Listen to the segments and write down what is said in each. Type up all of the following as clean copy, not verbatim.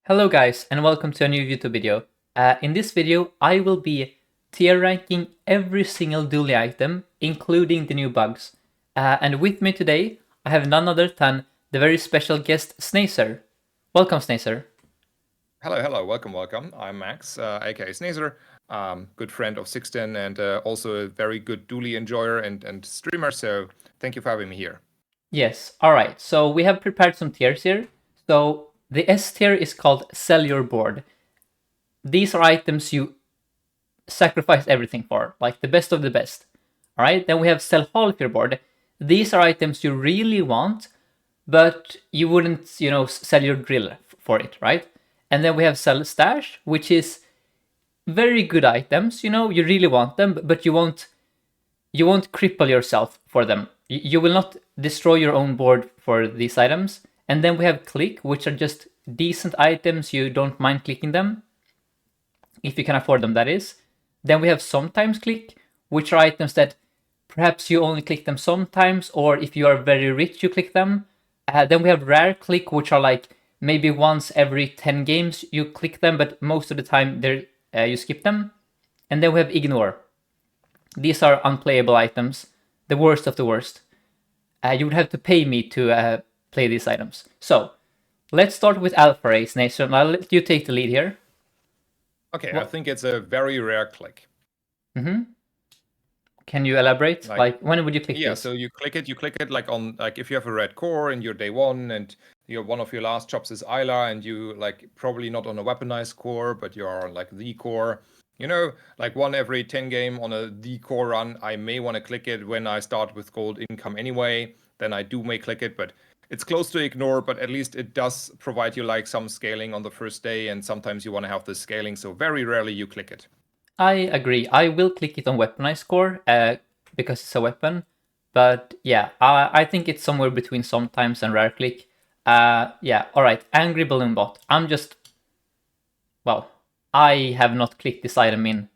Hello guys and welcome to a new YouTube video. In this video I will be tier ranking every single Dooley item, including the new bugs. And with me today I have none other than the very special guest Snazer. Welcome Snazer. Hello, welcome. I'm Max, aka Snazer, good friend of Sixten and also a very good Dooley enjoyer and streamer, so thank you for having me here. Yes, alright, so we have prepared some tiers here. So the S tier is called Sell Your Board. These are items you sacrifice everything for, like the best of the best. Alright, then we have Sell Half Your Board. These are items you really want, but you wouldn't, sell your drill for it, right? And then we have Sell Stash, which is very good items, you really want them, but you won't cripple yourself for them. You will not destroy your own board for these items. And then we have Click, which are just decent items, you don't mind clicking them, if you can afford them, that is. Then we have Sometimes Click, which are items that perhaps you only click them sometimes, or if you are very rich, you click them. Then we have Rare Click, which are like maybe once every 10 games you click them, but most of the time you skip them. And then we have Ignore. These are unplayable items, the worst of the worst. You would have to pay me to play these items. So let's start with Alpha Race, Nathan. I'll let you take the lead here. Okay, I think it's a very rare click. Can you elaborate? Like when would you click this? Yeah, so you click it like on, like if you have a red core and you're day one and one of your last jobs is Isla and you like probably not on a weaponized core, but you're on like the core. Like one every 10 game on a D core run, I may want to click it when I start with gold income anyway. Then I may click it, but it's close to Ignore, but at least it does provide you like some scaling on the first day, and sometimes you want to have the scaling, so very rarely you click it. I agree. I will click it on weaponized core because it's a weapon. But yeah, I think it's somewhere between sometimes and rare click. Yeah, alright. Angry Balloon Bot. Well, I have not clicked this item in.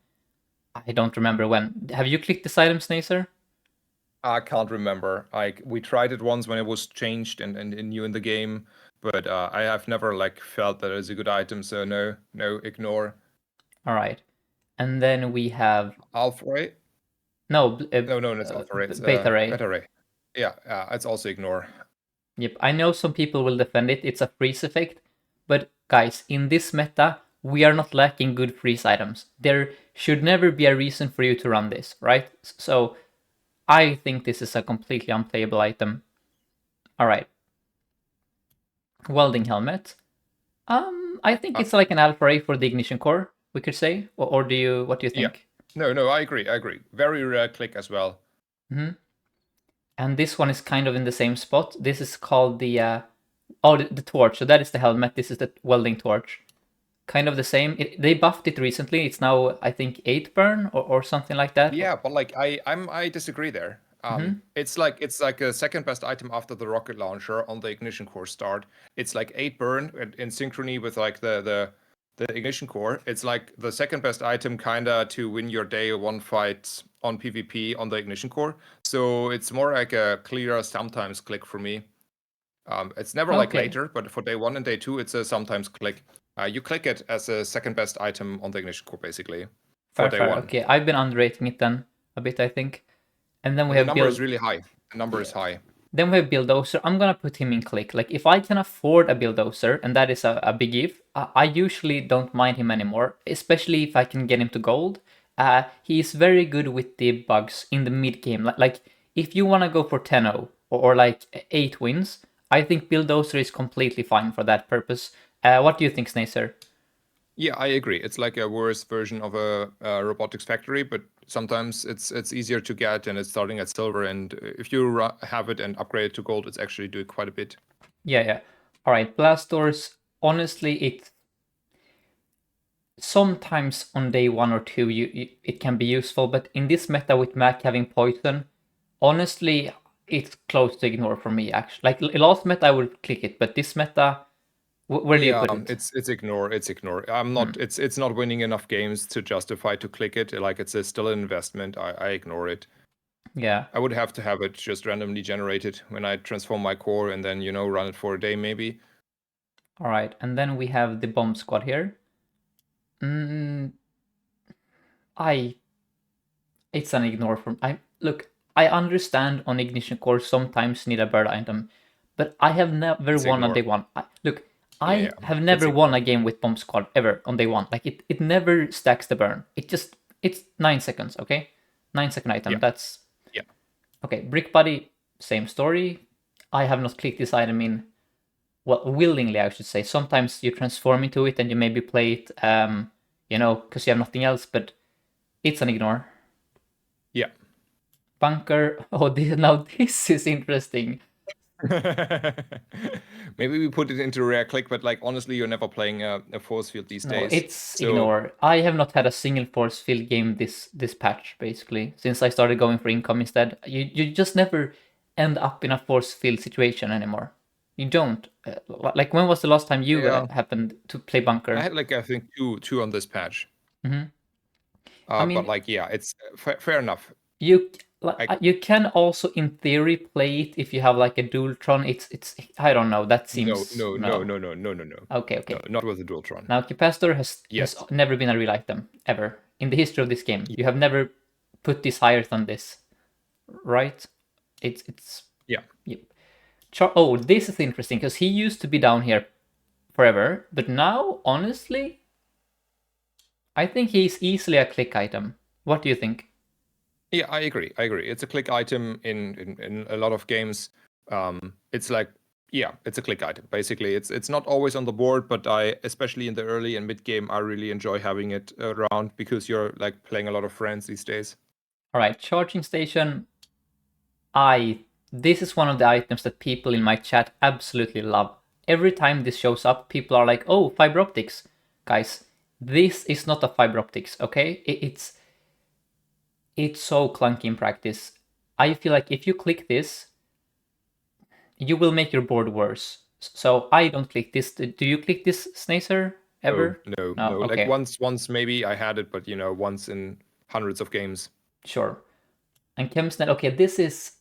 I don't remember when. Have you clicked this item, Snazer? I can't remember. We tried it once when it was changed and new in the game, but I have never like felt that it's a good item. So no, ignore. All right, and then we have Alpha Ray. No, it's Alpha Ray. It's Beta Ray. Beta Ray. Yeah, it's also ignore. Yep, I know some people will defend it. It's a freeze effect, but guys, in this meta, we are not lacking good freeze items. There should never be a reason for you to run this, right? So I think this is a completely unplayable item. All right. Welding helmet. I think it's like an alpha ray for the ignition core, we could say. Or what do you think? Yeah. No, I agree. Very rare click as well. And this one is kind of in the same spot. This is called the torch. So that is the helmet. This is the welding torch. Kind of the same. They buffed it recently. It's now, I think, 8 burn or something like that. Yeah, but like I disagree there. It's like a second best item after the rocket launcher on the ignition core start. It's like 8 burn in synchrony with like the ignition core. It's like the second best item kinda to win your day one fight on PvP on the ignition core. So it's more like a clear sometimes click for me. It's never like later, but for day 1 and day 2, it's a sometimes click. You click it as a second best item on the ignition core, basically. For day 1. Okay, I've been underrating it then a bit, I think. And then we have the number is really high. The number is high. Then we have Bulldozer. I'm gonna put him in click. Like if I can afford a Bulldozer, and that is a big if, I usually don't mind him anymore, especially if I can get him to gold. He is very good with the bugs in the mid game. Like if you wanna go for 10-0 or like 8 wins, I think Bulldozer is completely fine for that purpose. What do you think, Snazer? Yeah, I agree. It's like a worse version of a robotics factory, but sometimes it's easier to get, and it's starting at silver. And if you have it and upgrade it to gold, it's actually doing quite a bit. Yeah. All right, blast doors. Honestly, it sometimes on day 1 or 2 it can be useful, but in this meta with Mac having poison, honestly, it's close to ignore for me. Actually, like last meta I would click it, but this meta. Where do you put it? It's ignore. I'm not. It's not winning enough games to justify to click it. Like it's still an investment. I ignore it. Yeah. I would have to have it just randomly generated when I transform my core and then run it for a day maybe. All right, and then we have the bomb squad here. It's an ignore from look. I understand on ignition core sometimes need a bird item, but I have never It's won on ignore. day one. I Yeah, have it's never won ignore. a game with bomb squad ever on day one. Like it never stacks the burn. It's 9 seconds. Okay, 9 second item. Yeah, That's yeah. okay. Brick body, same story. I have not clicked this item in. Well, willingly, I should say. Sometimes you transform into it and you maybe play it, because you have nothing else. But it's an ignore. Yeah. Bunker. Oh, now this is interesting. Maybe we put it into rare click, but like honestly, you're never playing a force field these No, days. it's So ignore. I have not had a single force field game this patch basically since I started going for income instead. You just never end up in a force field situation anymore. You don't. Like when was the last time you yeah, happened to play I bunker? had like I think two on this patch. I But mean, like yeah, it's fair enough. you Like you can also in theory play it if you have like a Dualtron. It's I don't know. That no, seems no, no, no. no, no, no, no, no, Okay, no, okay. not with the Dualtron. Now, capacitor has Yes. never been a real item ever in the history of this game. You have never put this higher than this, right? It's Yeah. yep. Oh, this is interesting because he used to be down here forever, but now, honestly, I think he's easily a click item. What do you think? Yeah, I agree. I agree. It's a click item in a lot of games. It's like yeah, it's a click item. Basically, it's not always on the board, but I especially in the early and mid game, I really enjoy having it around because you're like playing a lot of friends these days. All right, charging station. This is one of the items that people in my chat absolutely love. Every time this shows up, people are like, "Oh, fiber optics, guys." This is not a fiber optics, okay? It's so clunky in practice. I feel like if you click this, you will make your board worse. So I don't click this. Do you click this, Snazer, No, ever? no, No. no. Like Okay, once maybe I had it, but once in hundreds of games. sure. And Chemsnet. Okay, this is.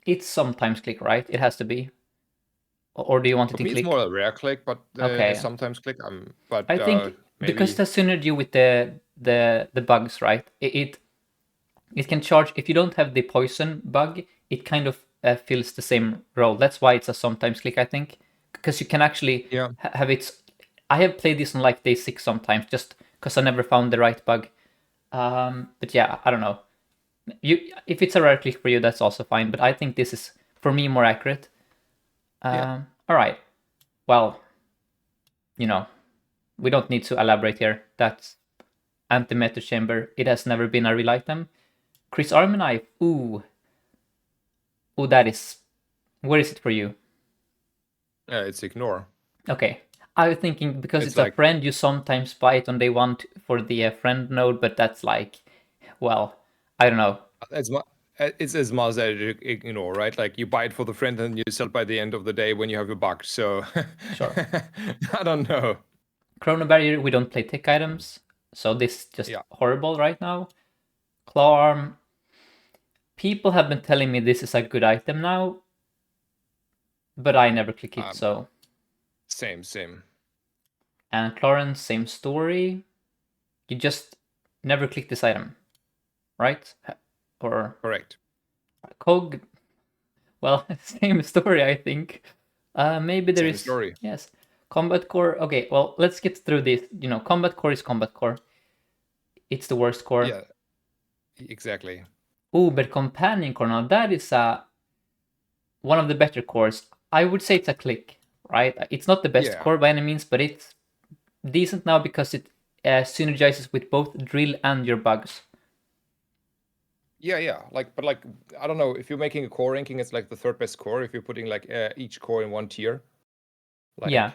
It's sometimes click, right? It has to be. Or do you want it For in me, it's more click? a rare click, but Okay. sometimes click. But I think because maybe the synergy with the bugs, right? It can charge if you don't have the poison bug. It kind of fills the same role. That's why it's a sometimes click, I think, because you can actually yeah, have it. I have played this on like day 6 sometimes, just because I never found the right bug. But yeah, I don't know. If it's a rare click for you, that's also fine. But I think this is for me more accurate. yeah. All right. Well, you know, we don't need to elaborate here. That's antimatter chamber. It has never been a real item. Chris Army knife. Ooh, that is. Where is it for you? It's ignore. Okay, I was thinking because It's it's a like friend, you sometimes buy it on day one for the friend node, but that's like, well, I don't know. it's as much as ignore, right? Like you buy it for the friend and you sell it by the end of the day when you have a bug. So Sure. I don't know. Chrono barrier. We don't play tech items, so this is just Yeah. horrible right now. Claw arm. People have been telling me this is a good item now, but I never click it. Um, So same. and Clarence, same story. You just never click this item, right? Or Correct. Cog. Well, same story, I think. Maybe there Same is. story. Yes. Combat core. Okay, well, let's get through this. Combat core is combat core. It's the worst core. Yeah, exactly. Ooh, but companion core now, that is one of the better cores. I would say it's a click, right? It's not the best Yeah. core by any means, but it's decent now because it synergizes with both drill and your bugs. Yeah. But I don't know. If you're making a core ranking, it's like the third best core. If you're putting like each core in one tier, Yeah. like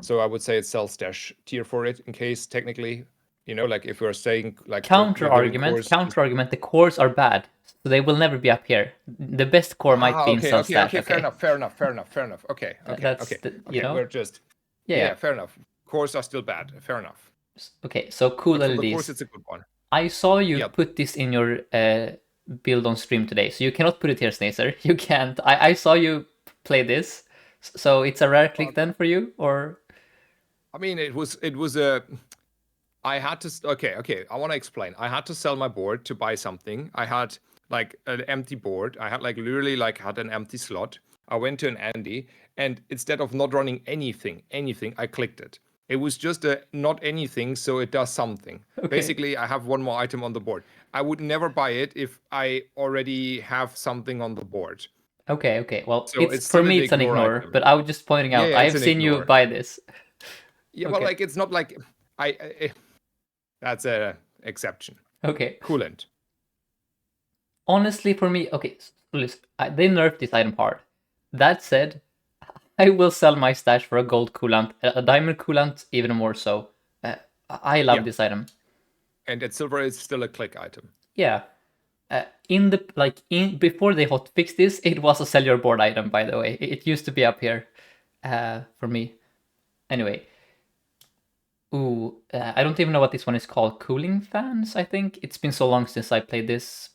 so, I would say it's sell stash tier for it in case technically, like if we're saying like Counter we're doing argument. cores. Counter argument. The cores are bad, so they will never be up here. The best core might be in Okay, cell stash. Fair Okay, enough, fair enough, fair enough, fair enough. Okay, that's the We're just yeah. fair enough. Cores are still bad. Fair enough. Okay, so cool But for the course, LEDs. it's a good one. I saw you Yeah. put this in your build on stream today, so you cannot put it here, Snazer. You can't. I saw you play this, So it's a rare click then for you, or? I mean, it was a. I had to. Okay. I want to explain. I had to sell my board to buy something. I had like an empty board. I had like literally like had an empty slot. I went to an Andy, and instead of not running anything, I clicked it. It was just a not anything, so it does something. Okay. Basically, I have one more item on the board. I would never buy it if I already have something on the board. Okay. Well, So it's it's for still an me it's an ignore ignore, item. but I was just pointing out. Yeah, I it's have an seen you ignore. buy this. Yeah, Okay. but like it's not like that's a exception. Okay. Coolant. Honestly, for me, okay, listen, they nerfed this item hard. That said, I will sell my stash for a gold coolant, a diamond coolant, even more so. I love Yeah. this item. And at silver is still a click item. Yeah. Before they hotfixed this, it was a sell your board item. By the way, it used to be up here, for me. Anyway, I don't even know what this one is called. Cooling fans, I think. It's been so long since I played this.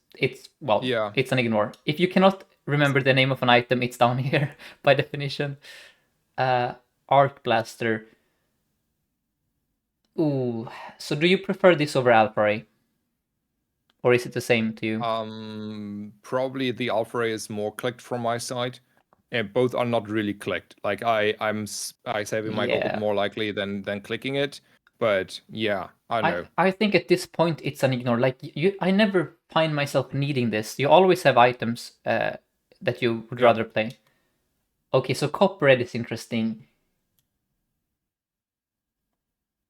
Yeah. It's an ignore. If you cannot remember the name of an item, it's down here by definition. Arc blaster. So do you prefer this over Alpha Ray? Or is it the same to you? Probably the Alpha Ray is more clicked from my side. And both are not really clicked. Like I'm saving my gold more likely than clicking it. But yeah, I know. I think at this point it's an ignore. Like I never find myself needing this. You always have items that you would rather play. Okay, so copper red is interesting.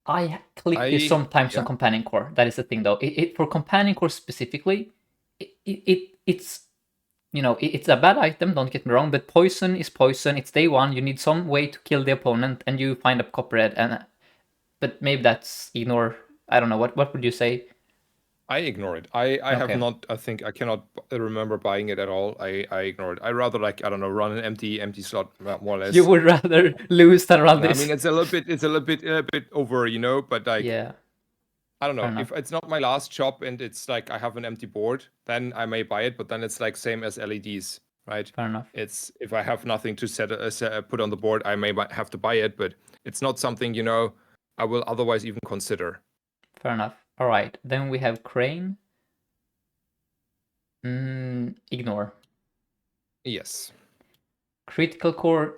I click this sometimes on companion core. That is the thing, though. For companion core specifically, it's it's a bad item. Don't get me wrong, but poison is poison. It's day one. You need some way to kill the opponent, and you find a copper red. But maybe that's ignore. I don't know. What would you say? I ignore it. I have not. I think I cannot remember buying it at all. I ignore it. I rather like I don't know run an empty slot more or less. You would rather lose than run this. I mean, it's a little bit over, but like yeah. I don't know. If it's not my last shop and it's like I have an empty board, then I may buy it. But then it's like same as LEDs, right? Fair enough. It's if I have nothing to put on the board, I may have to buy it. But it's not something I will otherwise even consider. Fair enough. All right, then we have crane. Ignore. Yes. Critical core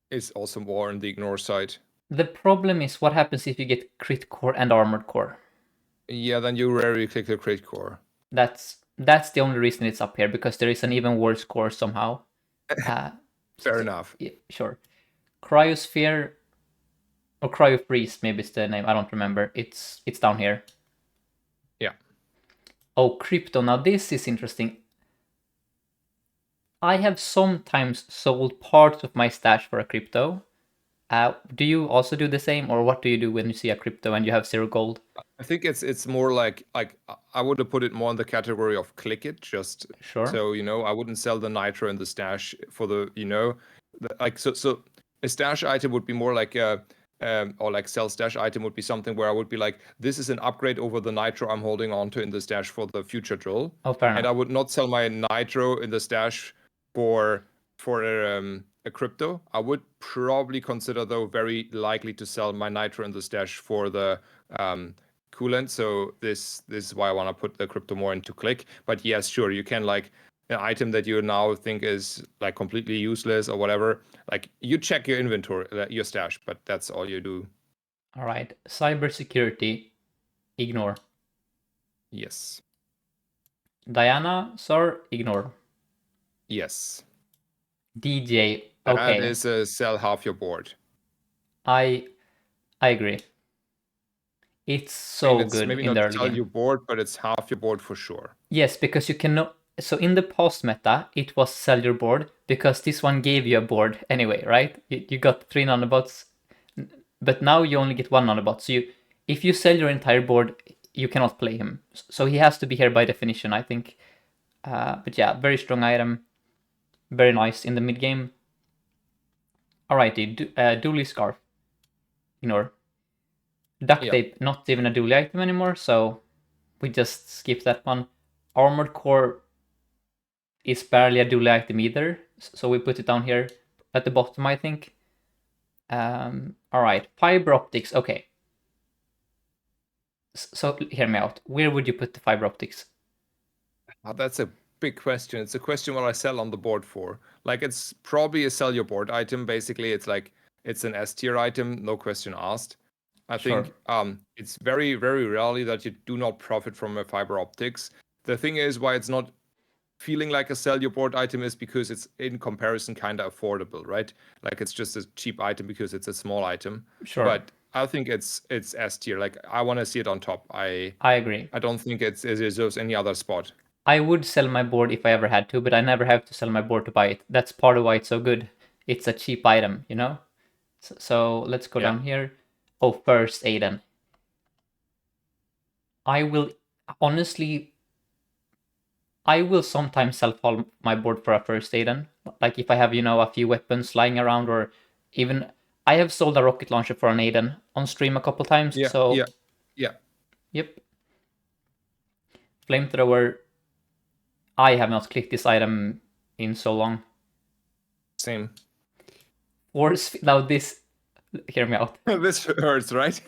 is also more on the ignore side. The problem is what happens if you get crit core and armored core. Yeah, then you rarely click the crit core. That's the only reason it's up here, because there is an even worse core somehow. Fair enough. Yeah, sure. Cryosphere or Cryofreeze, maybe it's the name. I don't remember. It's down here. Yeah. Oh, crypto. Now this is interesting. I have sometimes sold parts of my stash for a crypto. Do you also do the same, or what do you do when you see a crypto and you have 0 gold? I think it's more like I would have put it more in the category of click it, just sure. So I wouldn't sell the nitro in the stash for the so a stash item would be more like or like sell stash item would be something where I would be like, this is an upgrade over the nitro I'm holding on to in the stash for the future drill. Oh, fair enough. And I would not sell my nitro in the stash for a crypto. I would probably consider, though, very likely to sell my nitro in the stash for the coolant. So this is why I want to put the crypto more into click. But yes, sure, you can like an item that you now think is like completely useless or whatever. Like you check your inventory, your stash, but that's all you do. All right, cybersecurity, ignore. Yes. Diana, sir, ignore. Yes. DJ, okay. That is a sell half your board. I agree. It's so good maybe in not the early sell game. your board, but it's half your board for sure. Yes, because you cannot. So in the post meta, it was sell your board, because this one gave you a board anyway, right? You got 3 nanobots, but now you only get 1 nanobot. So if you sell your entire board, you cannot play him. So he has to be here by definition, I think. But yeah, very strong item. Very nice in the mid game. Alrighty, Dooley scarf. Ignore. Duct tape, not even a Dooley item anymore, so we just skip that one. Armored core is barely a Dooley item either, So we put it down here at the bottom, I think. All right, fiber optics. Okay. So hear me out. Where would you put the fiber optics? That's a big question. It's a question what I sell on the board for. Like it's probably a sell your board item. Basically, it's like it's an S tier item, no question asked. I Sure. think it's very, very rarely that you do not profit from a fiber optics. The thing is why it's not feeling like a sell your board item is because it's in comparison kind of affordable, right? Like it's just a cheap item because it's a small item. Sure. But I think it's S tier. Like I want to see it on top. I agree. don't think it deserves any other spot. I would sell my board if I ever had to, but I never have to sell my board to buy it. That's part of why it's so good. It's a cheap item, you know? So let's go Yeah. down here. Oh, first Aiden. I will honestly, I will sometimes sell my board for a first Aiden. Like if I have, a few weapons lying around, or even I have sold a rocket launcher for an Aiden on stream a couple times. Yeah, So yeah. yep. Flamethrower. I have not clicked this item in so long. Same. Force. Now this. Hear me out. This hurts, right?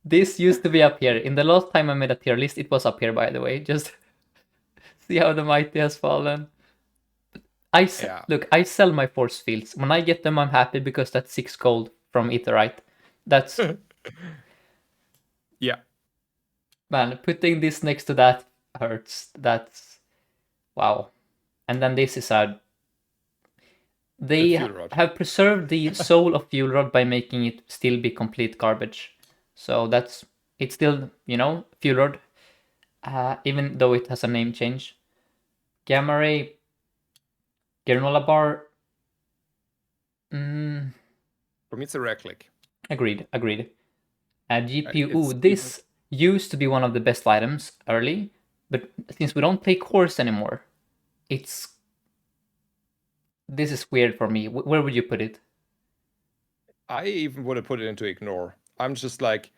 This used to be up here. In the last time I made a tier list, it was up here, by the way. Just see how the mighty has fallen. Look, I sell my force fields. When I get them, I'm happy because that's 6 gold from Etherite. That's... Yeah. Man, putting this next to that hurts. That's... Wow. And then this is a... They have preserved the soul of Fuel Rod by making it still be complete garbage. So that's... It's still, Fuel Rod. Even though it has a name change. Gamma Ray... Granola Bar... For me, it's a rare click. Agreed. GPU. This used to be one of the best items early, but since we don't play cores anymore, this is weird for me. Where would you put it? I even would have put it into ignore. I'm just like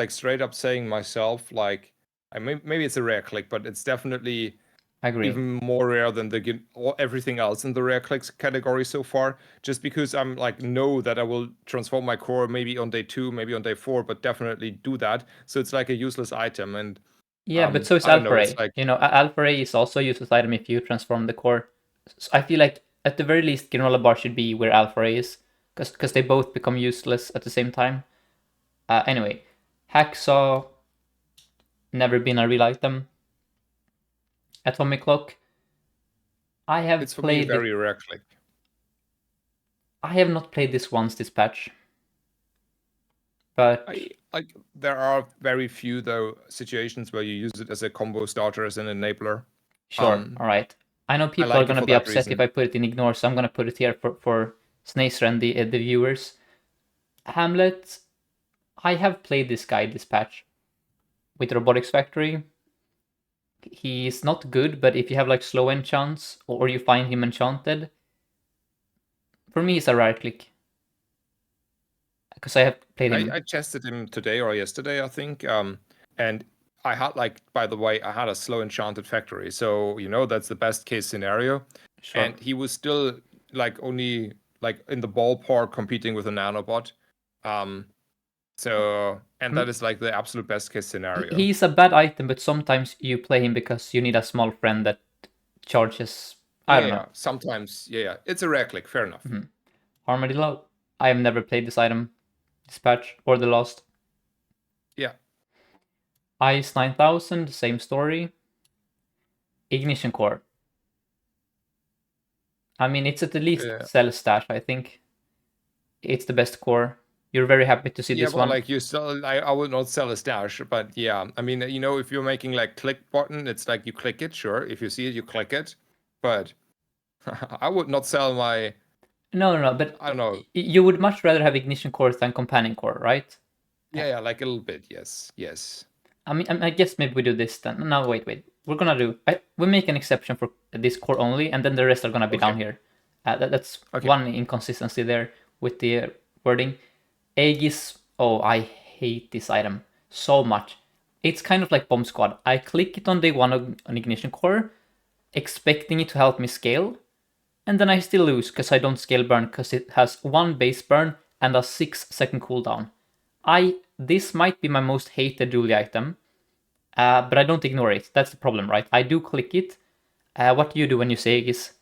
straight up saying myself, like, maybe it's a rare click, but it's definitely even more rare than everything else in the rare clicks category so far. Just because I'm like, know that I will transform my core maybe on day 2, maybe on day 4, but definitely do that. So it's like a useless item. And yeah, but so is Alpha Ray. Like... Alpha Ray is also a useless item if you transform the core. So I feel like at the very least, Granola Bar should be where Alpha Ray is, because they both become useless at the same time. Anyway, Hacksaw, never been a real item. Atomic Clock. It's for me very rare click. I have not played this once, this patch. But there are very few though situations where you use it as a combo starter, as an enabler. Sure, all right. I know people are gonna be upset if I put it in ignore, so I'm gonna put it here for Snazer and the viewers. Hamlet. I have played this guy this patch with Robotics Factory. He's not good, but if you have like slow enchants or you find him enchanted, for me it's a rare click. Because I have played him. I tested him today or yesterday, I think. And I had by the way, I had a slow enchanted factory. So, that's the best case scenario. Sure. And he was still only in the ballpark competing with a nanobot. That is the absolute best case scenario. He's a bad item, but sometimes you play him because you need a small friend that charges. I don't know. Sometimes, yeah. It's a rare click, fair enough. Armadillo. I have never played this item, this patch, or the last. Yeah. Ice 9000, same story. Ignition Core. I mean, it's at the least sell stash, I think. It's the best core. You're very happy to see this one. Yeah, you sell. I would not sell a stash, but yeah, I mean, if you're making click button, it's you click it, sure. If you see it, you click it, but I would not sell my. No, but I don't know. You would much rather have ignition core than companion core, right? Yeah, a little bit, yes. I mean, I guess maybe we do this then. No, wait. We're gonna do. We make an exception for this core only, and then the rest are gonna be down here. That's one inconsistency there with the wording. Aegis, I hate this item so much. It's kind of like Bomb Squad. I click it on day 1 on Ignition Core, expecting it to help me scale, and then I still lose because I don't scale burn because it has 1 base burn and a 6-second cooldown. This might be my most hated Dooley item, but I don't ignore it. That's the problem, right? I do click it. What do you do when you say Aegis,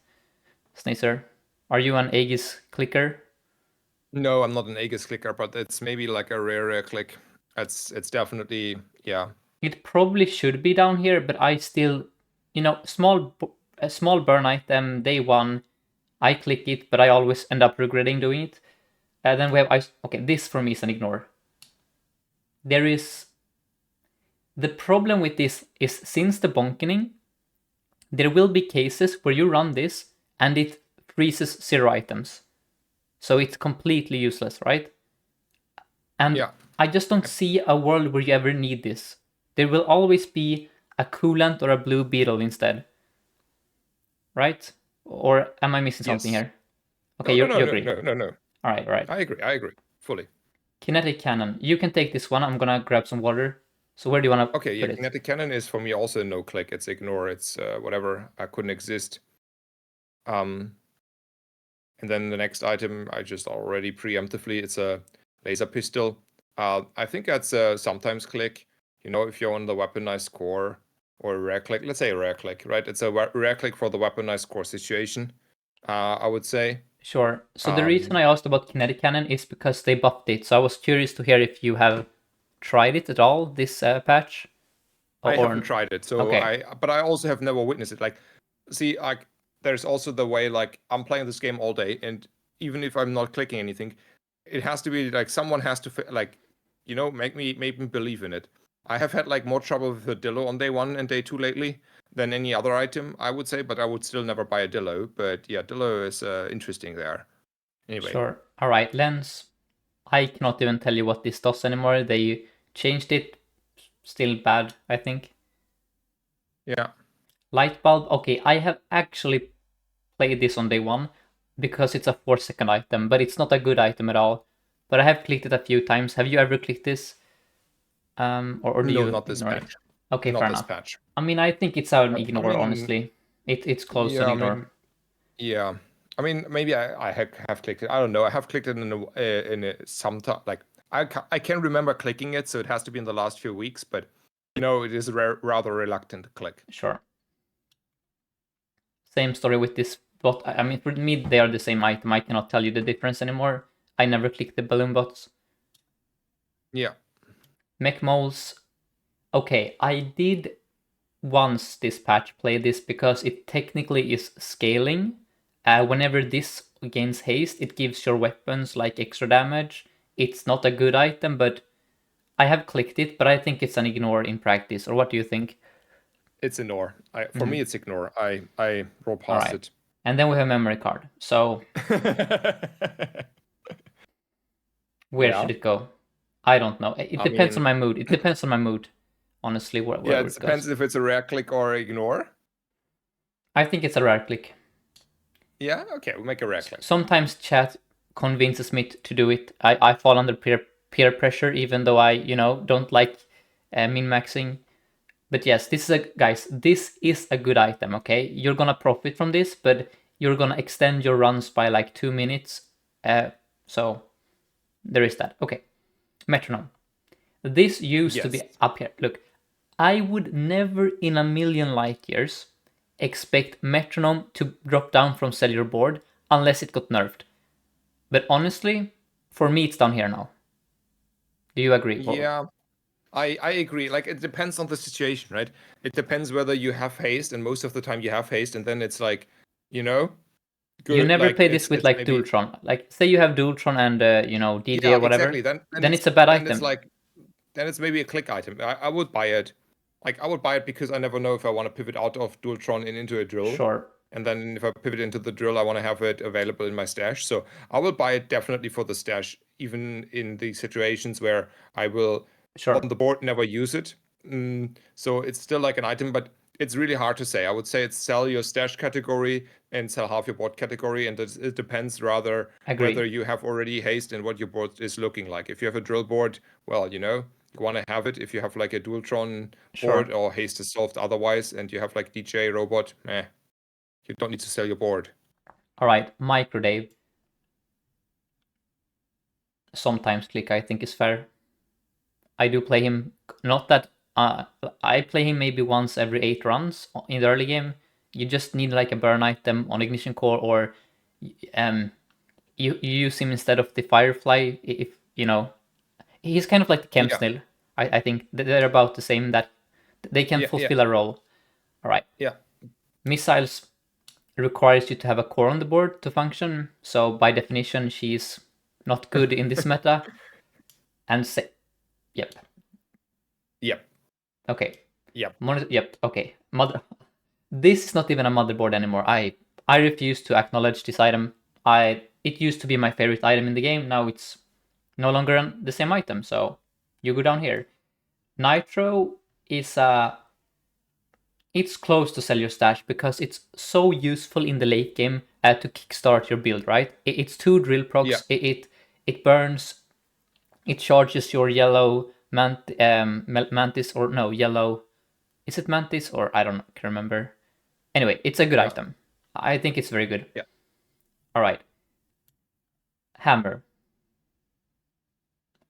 Snazer? Are you an Aegis clicker? No, I'm not an Aegis clicker, but it's maybe like a rare click. It's definitely, yeah. It probably should be down here, but I still, a small burn item, day 1, I click it, but I always end up regretting doing it. Then we have okay, this for me is an ignore. There is the problem with this is since the bonkening, there will be cases where you run this and it freezes 0 items. So it's completely useless, right? And Yeah. I just don't see a world where you ever need this. There will always be a Coolant or a blue Beetle instead. Right? Or am I missing something Yes. here? Okay, No, you no, no, agree. no, no, no. All right. I agree fully. Kinetic cannon. You can take this one. I'm gonna grab some water. So where do you want to Okay, yeah, put it? kinetic cannon is for me also no click. It's ignore. It's whatever. I couldn't exist. And then the next item I just already preemptively. It's a laser pistol. I think that's sometimes click. You know, if you're on the weaponized core or a rare click. Let's say a rare click, right? It's a rare click for the weaponized core situation. I would say. Sure. So the reason I asked about kinetic cannon is because they buffed it. So I was curious to hear if you have tried it at all this patch. I haven't tried it, so okay. but I also have never witnessed it. Like, see, like, there's also the way like I'm playing this game all day, and even if I'm not clicking anything, it has to be like someone has to like, make me believe in it. I have had like more trouble with the Dillo on day 1 and day 2 lately than any other item, I would say, but I would still never buy a Dillo. But yeah, Dillo is interesting there. Anyway. Sure. All right, lens. I cannot even tell you what this does anymore. They changed it. Still bad, I think. Yeah. Light bulb. Okay, I have actually played this on day 1 because it's a 4-second item, but it's not a good item at all. But I have clicked it a few times. Have you ever clicked this? Or do No, you not this ignore it? patch. Okay, Not fair this enough. patch. I mean, I think it's an I ignore, mean, honestly. It's close to an yeah, ignore. Yeah, I mean, maybe I have clicked it. I don't know. I have clicked it in some time. Like I can remember clicking it, so it has to be in the last few weeks. But it is rather reluctant to click. Sure. Same story with this bot. I mean, for me, they are the same item. I cannot tell you the difference anymore. I never click the balloon bots. Yeah. Mech moles. Okay, I did once this patch play this because it technically is scaling. Whenever this gains haste, it gives your weapons like extra damage. It's not a good item, but I have clicked it, but I think it's an ignore in practice. Or what do you think? It's ignore. For me, it's ignore. I roll All past right. it. And then we have memory card. So where should Yeah. it go? I don't know. It I depends on mean, my mood. It depends on my mood, honestly, yeah, wherever it it depends goes. if it's a rare click or ignore. I think it's a rare click. Yeah. Okay, we'll make a rare click. Sometimes chat convinces me to do it. I fall under peer pressure, even though I don't like min maxing. But yes, this is a good item. Okay, you're gonna profit from this, but you're gonna extend your runs by like 2 minutes. So there is that. Okay, metronome. This used to be Yes. up here. Look, I would never in a million light years expect metronome to drop down from cellular board unless it got nerfed. But honestly, for me, it's down here now. Do you agree? Yeah. I agree. Like it depends on the situation, right? It depends whether you have haste, and most of the time you have haste, and then it's like, you know, You good. never Like play this with it's like maybe Dualtron. Like say you have Dualtron and DJ yeah, or whatever, exactly. Then then it's a bad it's item. like then it's maybe a click item. I would buy it. Like I would buy it because I never know if I want to pivot out of Dualtron and into a drill. Sure. And then if I pivot into the drill, I want to have it available in my stash. So I will buy it definitely for the stash, even in the situations where I will Sure. on the board never use it. So it's still like an item, but it's really hard to say. I would say it's sell your stash category and sell half your board category, and it depends rather whether Agree. you have already haste and what your board is looking like. If you have a drill board, well, you want to have it. If you have like a Dualtron Sure. board or haste is solved otherwise, and you have like DJ robot, you don't need to sell your board. All right, Microdave. Sometimes click, I think, is fair. I do play him. Not that I play him maybe once every 8 runs in the early game. You just need like a burn item on ignition core, or you use him instead of the Firefly. If you know, he's kind of like the Chem Yeah, Snail. I think they're about the same. That they can yeah, yeah, fulfill a role. All right, yeah. missiles requires you to have a core on the board to function. So by definition, she's not good in this meta. And say, yep, Yep, okay, yep. yep, okay. This is not even a motherboard anymore. I refuse to acknowledge this item. It used to be my favorite item in the game. Now it's no longer the same item. So you go down here. Nitro is it's close to sell your stash because it's so useful in the late game to kickstart your build. Right? It's 2 drill Yeah, procs. It burns. It charges your yellow mantis, or no, yellow. Is it mantis, or I don't can remember. Anyway, it's a good yeah, item. I think it's very good. yeah. All right. Hammer.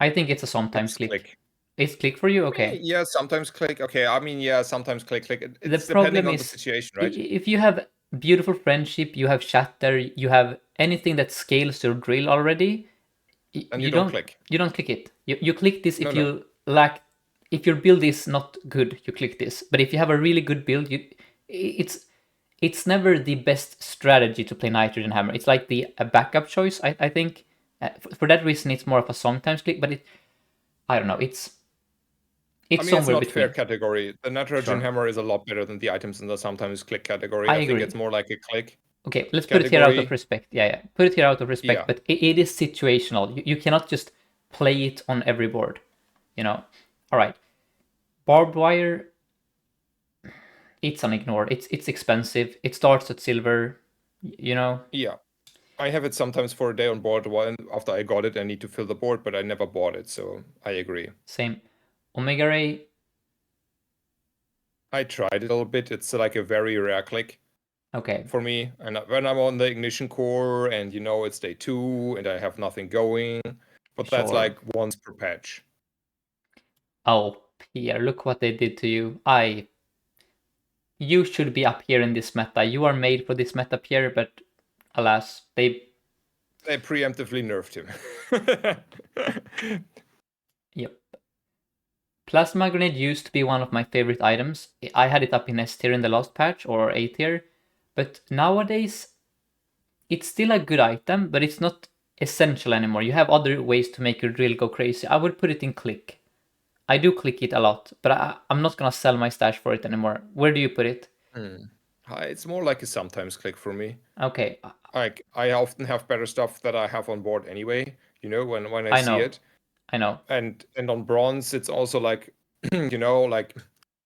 I think it's a sometimes It's click. click. It's click for you? Okay. Yeah, sometimes click. Okay, I mean, yeah, sometimes click, click. The It's depending problem on the is, situation, right? if you have beautiful friendship, you have shatter, you have anything that scales your drill already, And you you don't don't click. you don't click it. You click this No, if no. you lack, if your build is not good, you click this. But if you have a really good build, it's it's never the best strategy to play nitrogen hammer. It's like a backup choice. I think for that reason it's more of a sometimes click. But I don't know. I It's mean, it's somewhere not fair between. category. The nitrogen Sure, hammer is a lot better than the items in the sometimes click category. I I think it's agree. more like a click Okay, let's put it here out of category. respect. Yeah, yeah, put it here out of respect. Yeah, But it is situational. You cannot just play it on every board. You know. All right. Barbed wire. It's an ignore. It's expensive. It starts at silver. You know. yeah. I have it sometimes for a day on board. While after I got it, I need to fill the board, but I never bought it, so I agree. Same. Omega ray. I tried it a little bit. It's like a very rare click Okay. for me. And when I'm on the ignition core, and it's day 2, and I have nothing going, but that's Sure. like once per patch. Oh, Pierre, look what they did to you. You should be up here in this meta. You are made for this meta, Pierre, but alas, they. They preemptively nerfed him. Yep. Plasma grenade used to be one of my favorite items. I had it up in S tier in the last patch, or A tier, but nowadays it's still a good item, but it's not essential anymore. You have other ways to make your drill go crazy. I would put it in click. I do click it a lot, but I'm not gonna sell my stash for it anymore. Where do you put it? It's more like a sometimes click for me. Okay, Like I often have better stuff that I have on board anyway, when I I see know, it. I know. And on bronze, it's also like, like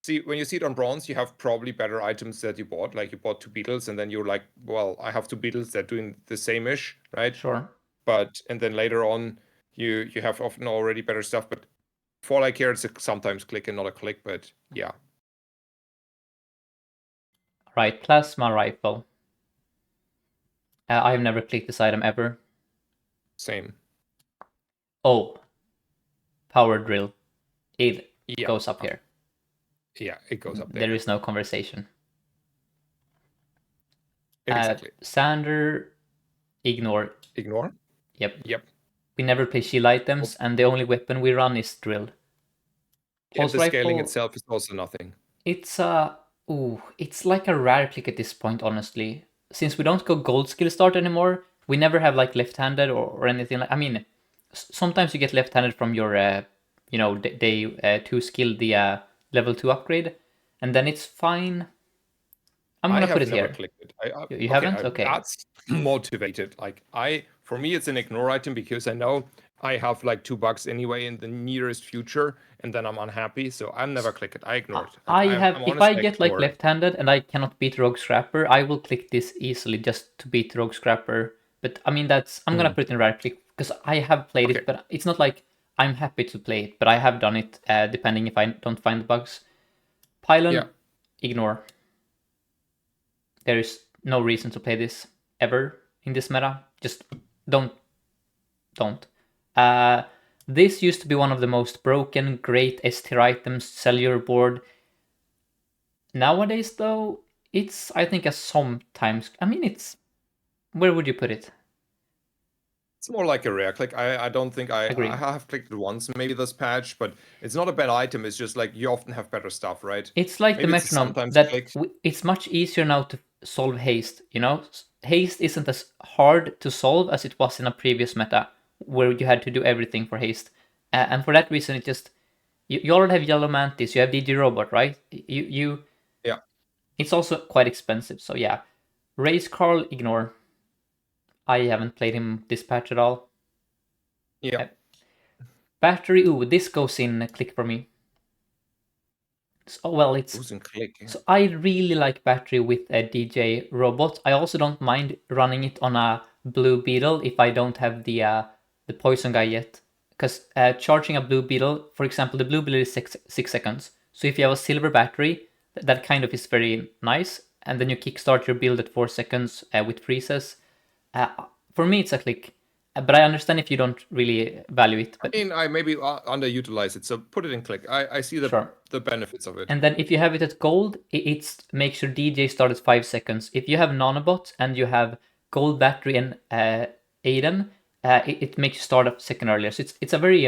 see when you see it on bronze, you have probably better items that you bought. Like you bought 2 beetles, and then you're like, well, I have 2 beetles that doing the same-ish, right? Sure. And then later on, you have often already better stuff. But for all I care, it's a sometimes click and not a click. But yeah, Right, plasma rifle. I've never clicked this item ever. same. Oh, power drill. It Yeah, goes up here. yeah, it goes up There there. is no conversation. Exactly. Sander, ignore. Ignore. Yep. Yep. We never play shield items, and the only weapon we run is drill. And Pulse the scaling rifle. itself is also nothing. It's it's like a rare click at this point, honestly. Since we don't go gold skill start anymore, we never have like left-handed or anything like. I mean, sometimes you get left-handed from your day 2 skill, the level 2 upgrade, and then it's fine. I'm I gonna put have it never here. clicked it. You Okay, haven't? Okay. that's motivated. Like for me, it's an ignore item because I know I have like $2 anyway in the nearest future, and then I'm unhappy. So I never click it. I ignore it. Like I have, I'm if honest, I I get like ignore it. left-handed and I cannot beat Rogue Scrapper, I will click this easily just to beat Rogue Scrapper. But I mean, I'm gonna put it in right click because I have played Okay. it, but it's not like I'm happy to play it, but I have done it depending if I don't find the bugs. Yeah. Pylon, ignore. There is no reason to play this ever. in this meta. Just don't. This used to be one of the most broken, great S-tier items, cellular board. Nowadays, though, it's, I think, a sometimes. I mean, it's. Where would you put it? It's more like a rare click. I don't think Agree. I have clicked it once maybe this patch, but it's not a bad item. It's just like you often have better stuff, right? It's like the Maybe it's a metronome sometimes that click. it's much easier now to solve haste. You know, haste isn't as hard to solve as it was in a previous meta where you had to do everything for haste, and for that reason, it just you already have Yellow Mantis, you have DG Robot, right? You Yeah. It's also quite expensive, so yeah. Race Carl, ignore. I haven't played him this patch at all. Yeah. Battery, ooh, this goes in click for me. So, well, it's Who's in click? Yeah. so I really like battery with a DJ robot. I also don't mind running it on a blue Beetle if I don't have the poison guy yet, because charging a blue Beetle, for example, the blue Beetle is 6 seconds. So if you have a silver battery, that kind of is very nice, and then you kickstart your build at 4 seconds with freezes. Uh, for me, it's a click, but I understand if you don't really value it. But I mean, I maybe underutilize it, so put it in click. I see sure. the benefits of it. And then if you have it at gold, it makes your DJ start at 5 seconds. If you have nanobot and you have gold battery and Aiden, it makes you start a second earlier. So it's a very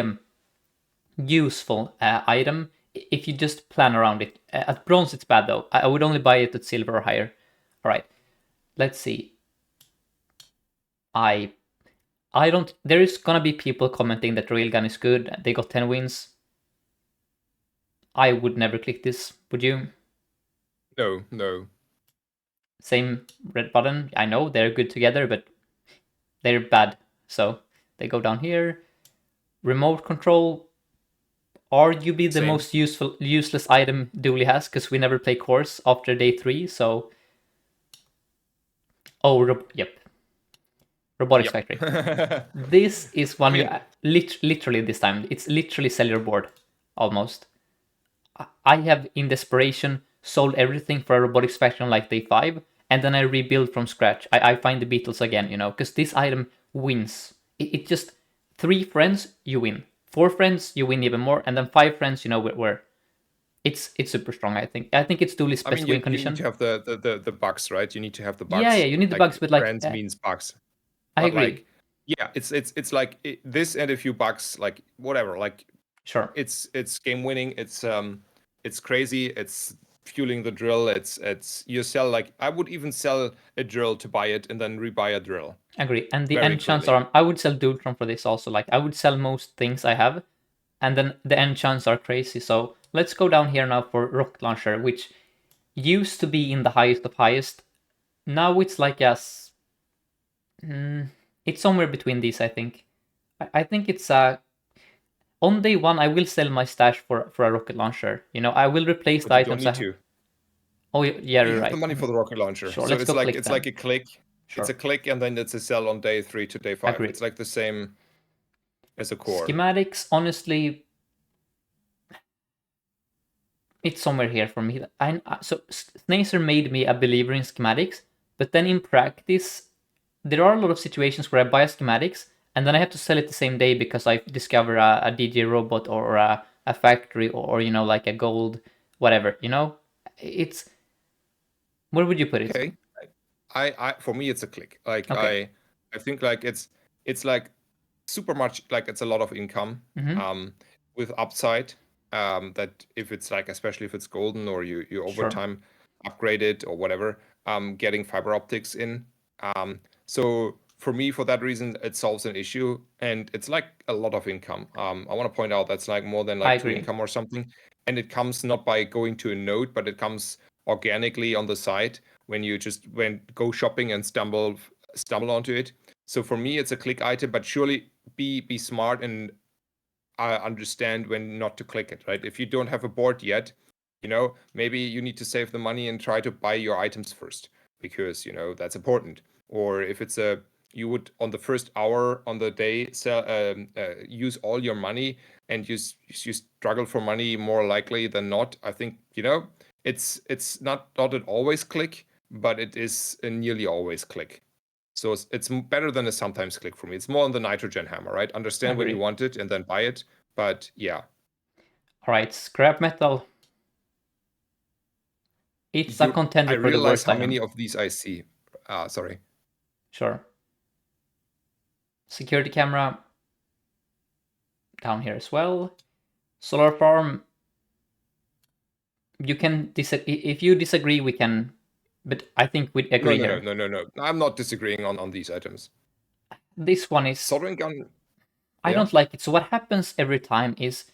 useful item if you just plan around it. At bronze, it's bad though. I would only buy it at silver or higher. All right, let's see. I don't. There is gonna be people commenting that Railgun is good. They got 10 wins. I would never click this. Would you? No, no. Same red button. I know they're good together, but they're bad. So they go down here. Remote control, arguably the Same. most useless item Dooley has, because we never play course after day 3. So, yep, robotics Yep. factory. This is one I mean, literally this time. It's literally cellular board, almost. I have in desperation sold everything for a robotics factory on like day 5, and then I rebuild from scratch. I find the Beetles again, because this item wins. It just 3 friends, you win. 4 friends, you win even more, and then 5 friends, where it's super strong. I think it's Dooley's I best mean, win you need condition. to have the bugs, right? You need to have the Yeah, bugs. you need the Like bugs, but like friends means bugs. I But agree. like, yeah, it's like this and a few bugs, like whatever. Like Sure, it's game winning. It's crazy. It's fueling the drill. It's you sell, like I would even sell a drill to buy it and then rebuy a drill. agree. And the Very enchants clearly. are. I would sell Dultron for this also. Like I would sell most things I have, and then the enchants are crazy. So let's go down here now for rocket launcher, which used to be in the highest of highest. Now it's like it's somewhere between these. I think. I think it's on day 1. I will sell my stash for a rocket launcher. I will replace But the you don't items I need have. to. Oh yeah, You you're have the right. money for the rocket launcher. Sure, So let's it's go like click it's then. like a click. It's Sure, a click and then it's a sell on day 3 to day 5. agree. It's like the same as a core. Schematics, honestly, it's somewhere here for me. So Snazer made me a believer in schematics, but then in practice, there are a lot of situations where I buy schematics and then I have to sell it the same day because I discover a DJ robot or a factory or like a gold whatever. It's where would you put it? Okay. I for me it's a click. Like Okay. I think like it's like super much, like it's a lot of income Mm-hmm. with upside, that if it's like, especially if it's golden or you over Sure. time upgrade it or whatever, getting fiber optics in. So for me, for that reason, it solves an issue and it's like a lot of income. I want to point out that's like more than I like 2 agree. income or something, and it comes not by going to a node, but it comes organically on the side when you just go shopping and stumble onto it. So for me, it's a click item, but surely be smart and understand when not to click it, right? If you don't have a board yet, maybe you need to save the money and try to buy your items first because that's important. Or if it's you would on the first hour on the day sell use all your money and you struggle for money more likely than not. I think it's not an always click, but it is a nearly always click. So it's better than a sometimes click for me. It's more on the nitrogen hammer, right? Understand when you want it and then buy it. But yeah. All right, scrap metal. It's a contender for the realize worst how item. many of these I see. Sorry. Sure. Security camera down here as well. Solar farm. You can if you disagree, we can. But I think we agree here. No. I'm not disagreeing on these items. This one is soldering gun. I don't like it. So what happens every time is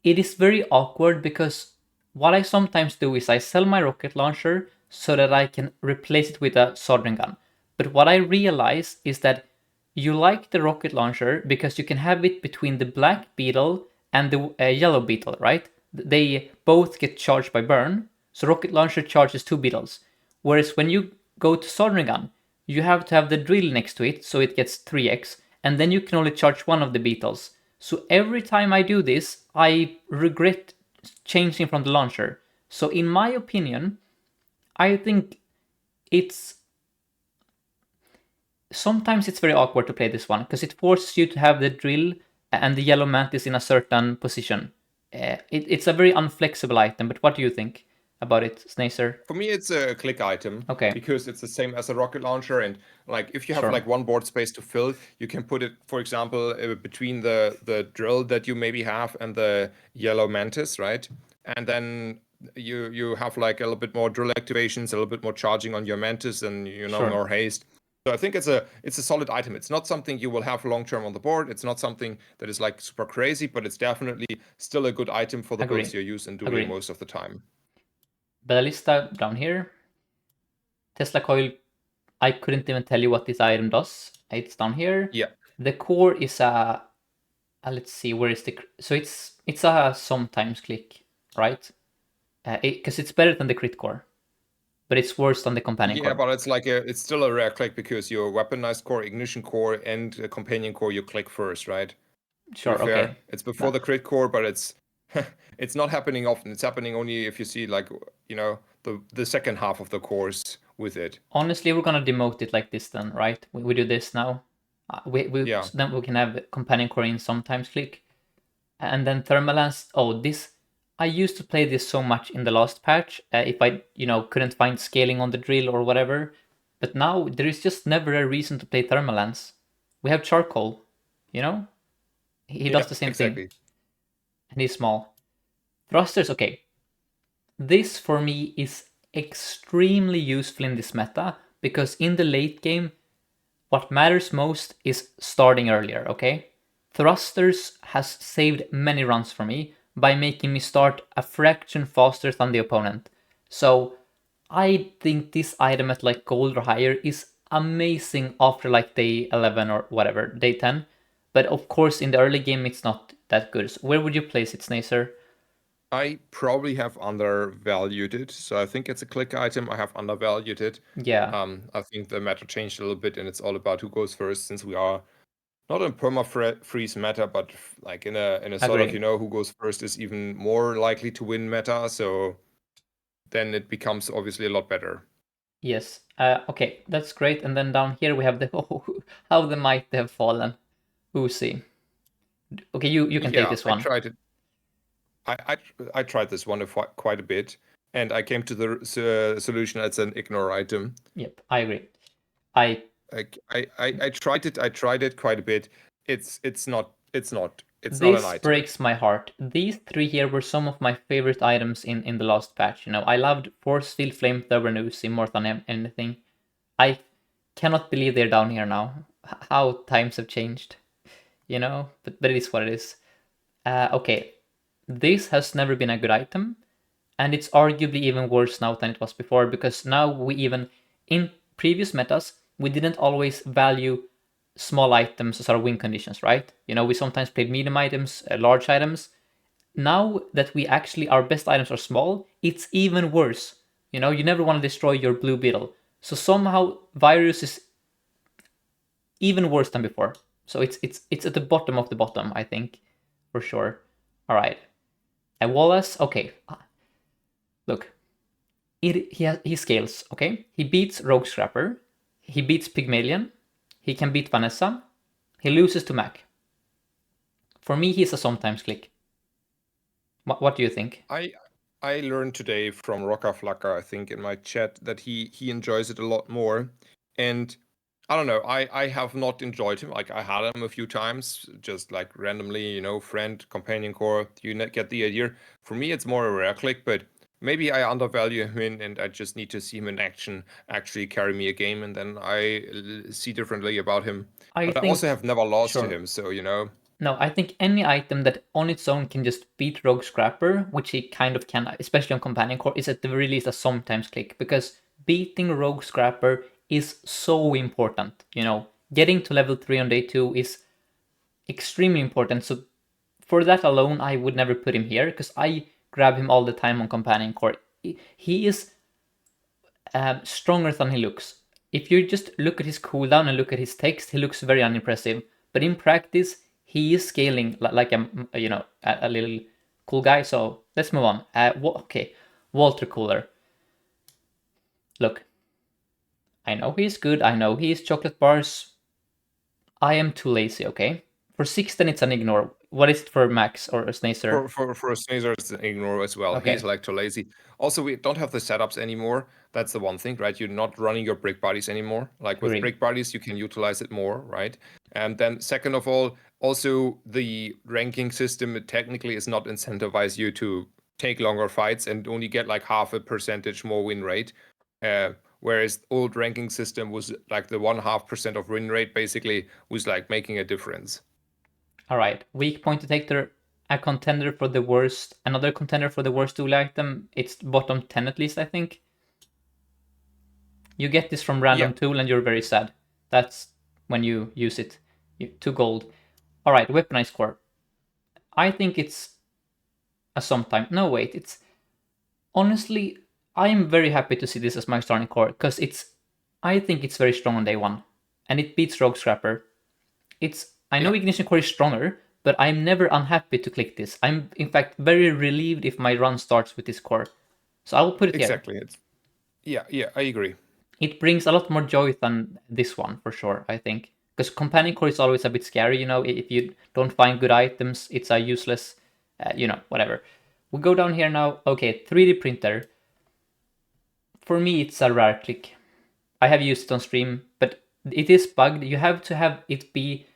it is very awkward because what I sometimes do is I sell my rocket launcher so that I can replace it with a soldering gun. But what I realize is that you like the rocket launcher because you can have it between the black beetle and the yellow beetle, right? They both get charged by burn. So rocket launcher charges two beetles. Whereas when you go to soldering gun, you have to have the drill next to it so it gets 3x, and then you can only charge one of the beetles. So every time I do this, I regret changing from the launcher. So in my opinion, I think it's sometimes it's very awkward to play this one because it forces you to have the drill and the yellow mantis in a certain position. It's a very unflexible item, but what do you think about it, Snazer? For me, it's a click item. Okay. Because it's the same as a rocket launcher, and like if you have Sure. like one board space to fill, you can put it, for example, between the drill that you maybe have and the yellow mantis, right? And then you have like a little bit more drill activations, a little bit more charging on your mantis, and Sure. more haste. So I think it's a solid item. It's not something you will have long term on the board. It's not something that is like super crazy, but it's definitely still a good item for the Agree. builds you use and doing most of the time. Ballista down here. Tesla coil. I couldn't even tell you what this item does. It's down here. Yeah. The core is let's see, where is the... So it's a sometimes click, right? Because it's better than the crit core, but it's worse than the companion core. Yeah, but it's still a rare click because your weaponized core, ignition core, and companion core you click first, right? Sure, okay. It's before the crit core, but it's it's not happening often. It's happening only if you see like the second half of the course with it. Honestly, we're gonna demote it like this then, right? We do this now. Then we can have companion core in sometimes click, and then thermalance. Oh, this I used to play this so much in the last patch. If I couldn't find scaling on the drill or whatever, but now there is just never a reason to play thermalance. We have charcoal, he does the same thing, and he's small. Thrusters, okay. This for me is extremely useful in this meta because in the late game, what matters most is starting earlier, okay? Thrusters has saved many runs for me by making me start a fraction faster than the opponent. So I think this item at like gold or higher is amazing after like day 11 or whatever, day 10. But of course in the early game it's not that good. So where would you place it, Snazer? I probably have undervalued it, so I think it's a click item. I have undervalued it. Yeah. I think the meta changed a little bit, and it's all about who goes first, since we are not in perma-freeze meta, but like in a sort of who goes first is even more likely to win meta. So then it becomes obviously a lot better. Yes. Okay, that's great. And then down here we have the how the might have fallen. Uzi. Okay, you can take this one. I tried it. I tried this one quite a bit, and I came to the solution. It's an ignore item. Yep, I agree. I tried it. I tried it quite a bit. It's not an item. This breaks my heart. These three here were some of my favorite items in the last patch. I loved Force Field, Flamethrower, and Uzi more than anything. I cannot believe they're down here now. How times have changed, But it is what it is. Okay, this has never been a good item, and it's arguably even worse now than it was before because now in previous metas, we didn't always value small items as our win conditions, right? We sometimes played medium items, large items. Now that our best items are small, it's even worse. You never want to destroy your blue beetle. So somehow Virus is even worse than before. So it's at the bottom of the bottom, I think, for sure. All right. And Wallace, okay. Look, he scales, okay? He beats Rogue Scrapper. He beats Pygmalion. He can beat Vanessa. He loses to Mac. For me, he's a sometimes click. What do you think? I learned today from Rocka Flacca, I think, in my chat that he enjoys it a lot more. And I don't know, I have not enjoyed him. Like I had him a few times, just like randomly, you know, friend, companion core, you get the idea. For me, it's more a rare click, but maybe I undervalue him and I just need to see him in action actually carry me a game, and then I see differently about him. I But I also think, have never lost to sure. him, so you know. No, I think any item that on its own can just beat Rogue Scrapper, which he kind of can, especially on Companion Core, is at the very least a sometimes click, because beating Rogue Scrapper is so important. You know, getting to level 3 on day 2 is extremely important. So for that alone, I would never put him here, because I grab him all the time on Companion Core. He is stronger than he looks. If you just look at his cooldown and look at his text, he looks very unimpressive. But in practice, he is scaling like a little cool guy. So let's move on. Okay, Water Cooler. Look, I know he's good. I know he's chocolate bars. I am too lazy. Okay, for 16 it's an ignore. What is it for Max or Snazer? For Snazer, it's an ignore as well. He's Okay, like too lazy. Also, we don't have the setups anymore. That's the one thing, right? You're not running your brick bodies anymore. Like with agree. brick bodies, you can utilize it more, right? And then second of all, also the ranking system technically is not incentivize you to take longer fights and only get like half a percentage more win rate. Whereas old ranking system was like the 1.5% of win rate basically was like making a difference. All right, weak point detector. A contender for the worst. Another contender for the worst Dooley item. It's bottom 10 at least, I think. You get this from Yeah, random tool and you're very sad. That's when you use it. 2 gold. Alright, weaponized core. I think it's a sometime. No, wait, it's honestly, I'm very happy to see this as my starting core because I think it's very strong on day 1. And it beats Rogue Scrapper. I know yeah, Ignition Core is stronger, but I'm never unhappy to click this. I'm in fact very relieved if my run starts with this core. So I will put it here. exactly. Yeah, I agree. It brings a lot more joy than this one for sure, I think. Because companion core is always a bit scary, you know. If you don't find good items, it's a useless, whatever. We go down here now. Okay, 3D printer. For me, it's a rare click. I have used it on stream, but it is bugged. You have to have it be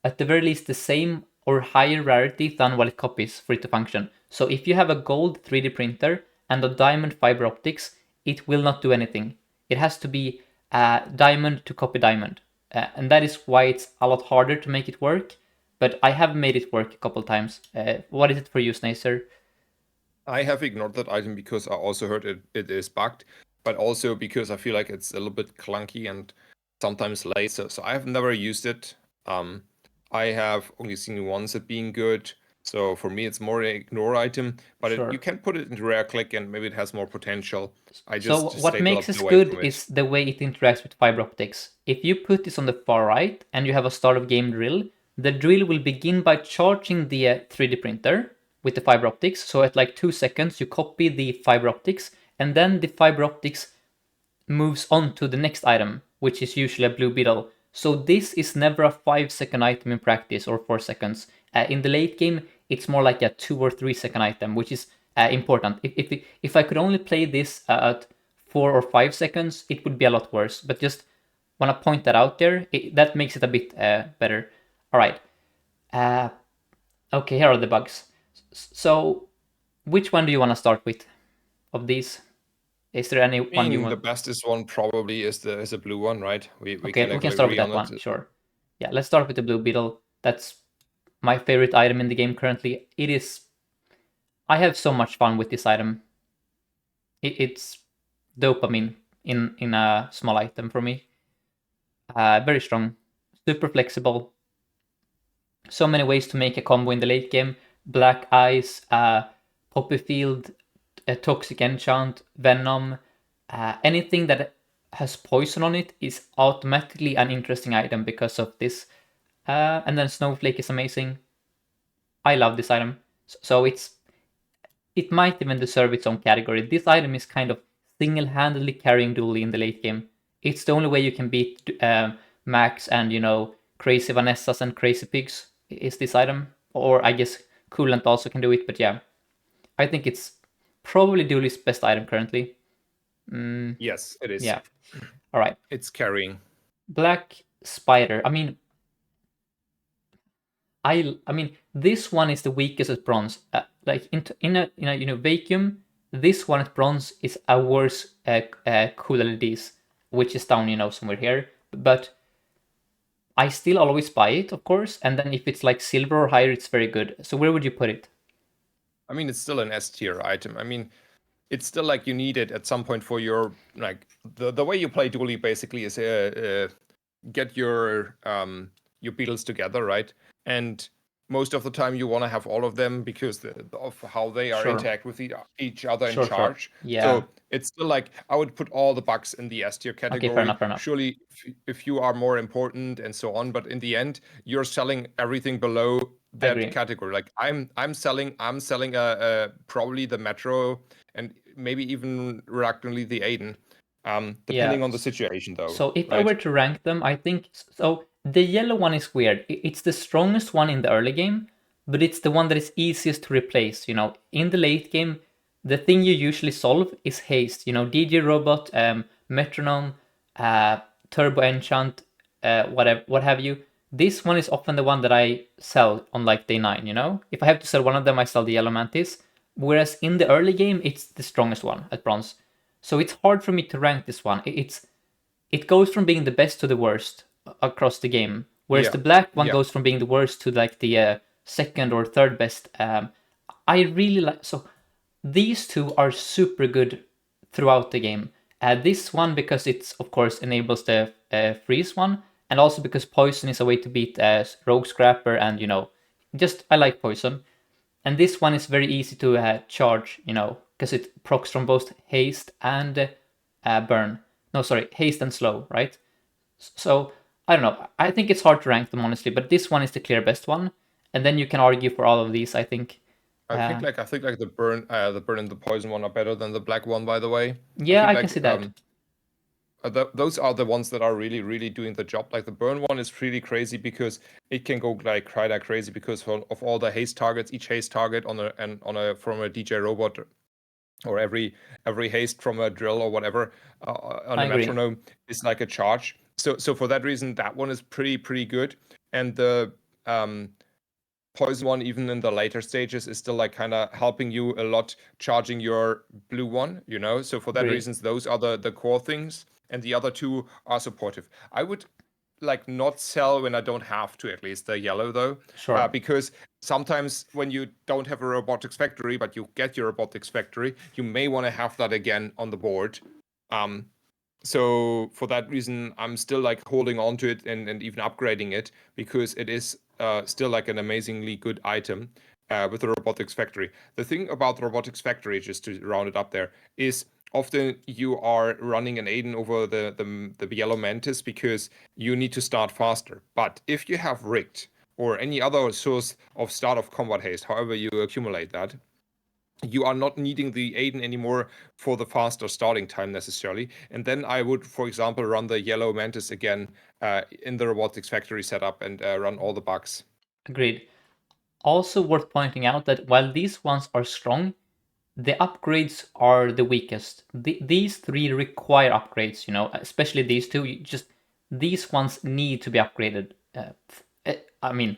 at the very least the same or higher rarity than what it copies for it to function. So if you have a gold 3D printer and a diamond fiber optics, it will not do anything. It has to be a diamond to copy diamond. And that is why it's a lot harder to make it work. But I have made it work a couple times. What is it for you, Snazer? I have ignored that item because I also heard it is bugged, but also because I feel like it's a little bit clunky and sometimes late. So I have never used it. I have only seen once it being good. So for me, it's more an ignore item, but you Sure. can put it into rare click and maybe it has more potential. I So just what stayed a makes lot this away good from it. is the way it interacts with fiber optics. If you put this on the far right and you have a start of game drill, the drill will begin by charging the 3D printer with the fiber optics. So at like 2 seconds, you copy the fiber optics, and then the fiber optics moves on to the next item, which is usually a blue beetle. So this is never a 5-second item in practice or 4 seconds. In the late game, it's more like a 2 or 3 second item, which is important. If I could only play this at 4 or 5 seconds, it would be a lot worse. But just want to point that out there. That makes it a bit better. All right. Uh, okay, here are the bugs. So, which one do you want to start with of these? Is there any I one you mean, the want? bestest one probably is the blue one, right? We Okay, can we like can start with agree that on one, it. sure. Yeah, let's start with the Blue Beetle. That's my favorite item in the game currently. It is. I have so much fun with this item. It's dopamine in a small item for me. Very strong, super flexible. So many ways to make a combo in the late game. Black Eyes, Poppy Field, Toxic Enchant, Venom. Anything that has poison on it is automatically an interesting item because of this. And then Snowflake is amazing. I love this item. So it might even deserve its own category. This item is kind of single-handedly carrying Dooley in the late game. it's the only way you can beat Max and Crazy Vanessas and Crazy Pigs is this item. Or I guess Coolant also can do it, but yeah, I think it's probably Dooley's best item currently. Yes, it is. Yeah. All right. It's carrying. Black Spider. I mean, I mean, this one is the weakest at bronze. Like in a vacuum, this one at bronze is a worse cool LEDs, which is down somewhere here. But I still always buy it, of course. And then if it's like silver or higher, it's very good. So where would you put it? I mean, it's still an S tier item. I mean, it's still like you need it at some point for your like the way you play Dooley basically is get your beetles together, right? And most of the time you want to have all of them because of how they are Sure. interact with each other in Sure. charge. Yeah. So it's still like I would put all the bugs in the S tier Okay, fair category. enough, fair enough. Surely, if you are more important and so on, but in the end, you're selling everything below that Agree. category. Like I'm selling probably the Metro and maybe even reluctantly the Aiden. Depending Yeah. on the situation, though. So if I Right? were to rank them, I think so. The yellow one is weird. It's the strongest one in the early game, but it's the one that is easiest to replace. In the late game, the thing you usually solve is haste. DJ Robot, Metronome, Turbo Enchant, whatever, what have you. This one is often the one that I sell on like day 9. If I have to sell one of them, I sell the Yellow Mantis. Whereas in the early game, it's the strongest one at bronze. So it's hard for me to rank this one. It goes from being the best to the worst across the game, whereas Yeah. the black one Yeah. goes from being the worst to like the second or third best. I really like so these two are super good throughout the game. This one because it's of course enables the freeze one, and also because poison is a way to beat Rogue Scrapper, and just I like poison. And this one is very easy to charge, because it procs from both haste and burn. No, sorry, haste and slow, right? So I don't know. I think it's hard to rank them honestly, but this one is the clear best one. And then you can argue for all of these. I think. I think like the burn and the poison one are better than the black one. By the way, I Yeah, think I can like see that. those are the ones that are really really doing the job. Like the burn one is really crazy because it can go like crazy because of all the haste targets. Each haste target from a DJ robot or every haste from a drill or whatever on I a agree. metronome is like a charge. So for that reason, that one is pretty good. And the poison one, even in the later stages, is still like kind of helping you a lot, charging your blue one. So for that Agree. reasons, those are the core things, and the other two are supportive. I would like not sell when I don't have to, at least the yellow though, Sure. because sometimes when you don't have a robotics factory but you get your robotics factory, you may want to have that again on the board. So for that reason, I'm still like holding on to it and even upgrading it because it is still like an amazingly good item with the robotics factory. The thing about the robotics factory, just to round it up there, is often you are running an Aiden over the yellow mantis because you need to start faster. But if you have rigged or any other source of start of combat haste, however you accumulate that, you are not needing the Aiden anymore for the faster starting time necessarily. And then I would, for example, run the yellow mantis again in the robotics factory setup and run all the bugs. Agreed. Also worth pointing out that while these ones are strong, the upgrades are the weakest. These three require upgrades, especially these two. These ones need to be upgraded. I mean,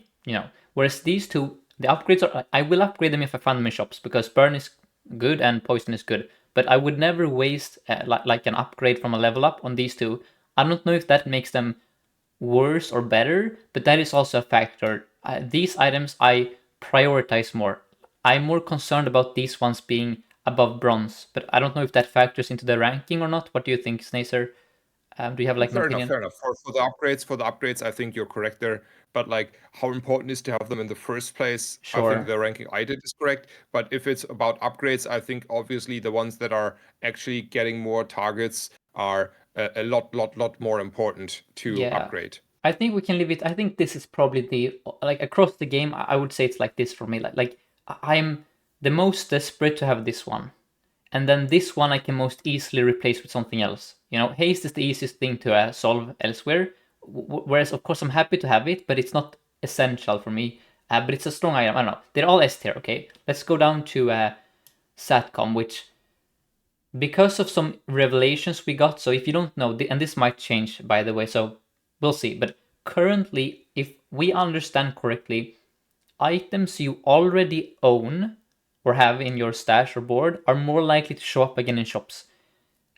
whereas these two, the upgrades are. I will upgrade them if I find them in shops because burn is good and poison is good. But I would never waste like an upgrade from a level up on these two. I don't know if that makes them worse or better, but that is also a factor. These items I prioritize more. I'm more concerned about these ones being above bronze, but I don't know if that factors into the ranking or not. What do you think, Snazer? Do you have like an Fair enough, opinion? fair enough. For the upgrades, I think you're correct there. But like how important is to have them in the first place? I think Sure. the ranking I did is correct. But if it's about upgrades, I think obviously the ones that are actually getting more targets are a lot more important to Yeah. upgrade. I think we can leave it. I think this is probably the like across the game. I would say it's like this for me. Like I'm the most desperate to have this one, and then this one I can most easily replace with something else. haste is the easiest thing to solve elsewhere. Whereas, of course, I'm happy to have it, but it's not essential for me. But it's a strong item. I don't know. They're all S tier. Okay, let's go down to Satcom, which because of some revelations we got. So if you don't know, and this might change by the way, so we'll see. But currently, if we understand correctly, items you already own or have in your stash or board are more likely to show up again in shops.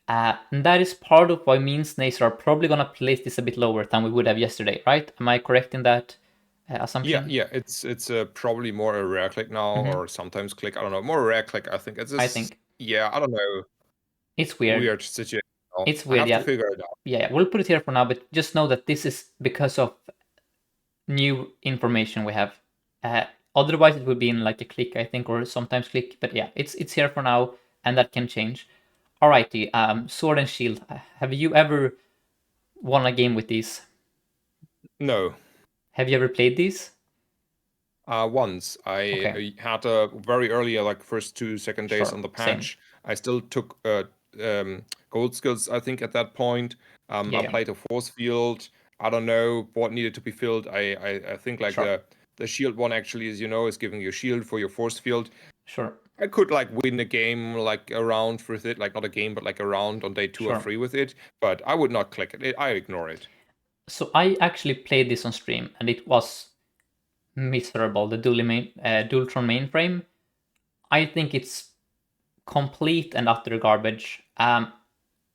And that is part of why me and Snazer are probably going to place this a bit lower than we would have yesterday, right? Am I correct in that assumption? Yeah. It's probably more a rare click now, or sometimes click. I don't know. More a rare click. I think it's I just think I don't know. it's weird. Weird situation. It's I weird, have to yeah. figure it out. Yeah, we'll put it here for now, but just know that this is because of new information we have. Otherwise, it would be in like a click, I think, or sometimes click. But yeah, it's here for now, and that can change. Alrighty, Sword and Shield. Have you ever won a game with these? No. Have you ever played these? Once Okay, I had a very early, like first 2 second days sure, on the same. patch. I still took gold skills. I think at that point, Yeah, I yeah, played a force field. I don't know what needed to be filled. I think like sure, the shield one actually is giving you a shield for your force field. sure, I could like win a game like a round with it, like not a game, but like a round on day 2 or 3 sure. with it. But I would not click it. I ignore it. So I actually played this on stream, and it was miserable. The Dualtron mainframe. I think it's complete and utter garbage.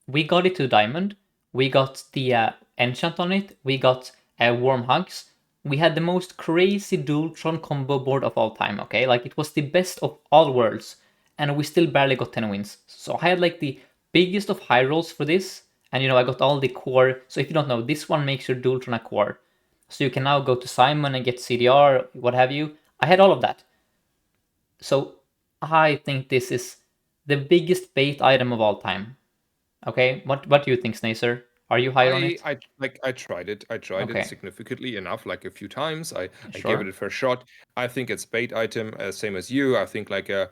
We got it to diamond. We got the enchant on it. We got warm hugs. We had the most crazy Dualtron combo board of all time. Okay, like it was the best of all worlds, and we still barely got 10 wins. So I had like the biggest of high rolls for this, and I got all the core. So if you don't know, this one makes your Dualtron a core. So you can now go to Simon and get CDR, what have you. I had all of that. So I think this is the biggest bait item of all time. Okay, what do you think, Snazer? Are you higher on it? I tried it. I tried it Okay, significantly enough, like a few times. I gave it sure. a fair shot. I think it's bait item, same as you. I think like a